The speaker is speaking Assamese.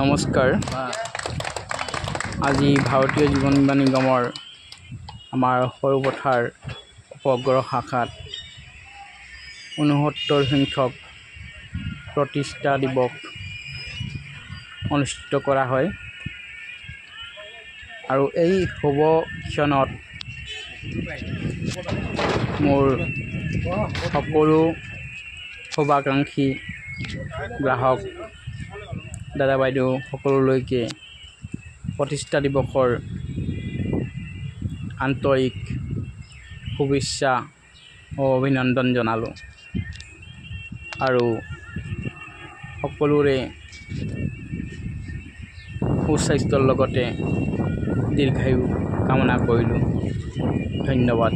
নমস্কাৰ। আজি ভাৰতীয় জীৱন বীমা নিগমৰ আমাৰ সৰুপথাৰ উপগ্ৰহ শাখাত 69 সংখ্যক প্ৰতিষ্ঠা দিৱস অনুষ্ঠিত কৰা হয় আৰু এই শুভ ক্ষণত মোৰ সকলো শুভাকাংক্ষী গ্ৰাহক দাদা বাইদেউ সকলোলৈকে প্ৰতিষ্ঠা দিৱসৰ আন্তৰিক শুভেচ্ছা ও অভিনন্দন জনালোঁ আৰু সকলোৰে সুস্বাস্থ্যৰ লগতে দীৰ্ঘায়ু কামনা কৰিলোঁ। ধন্যবাদ।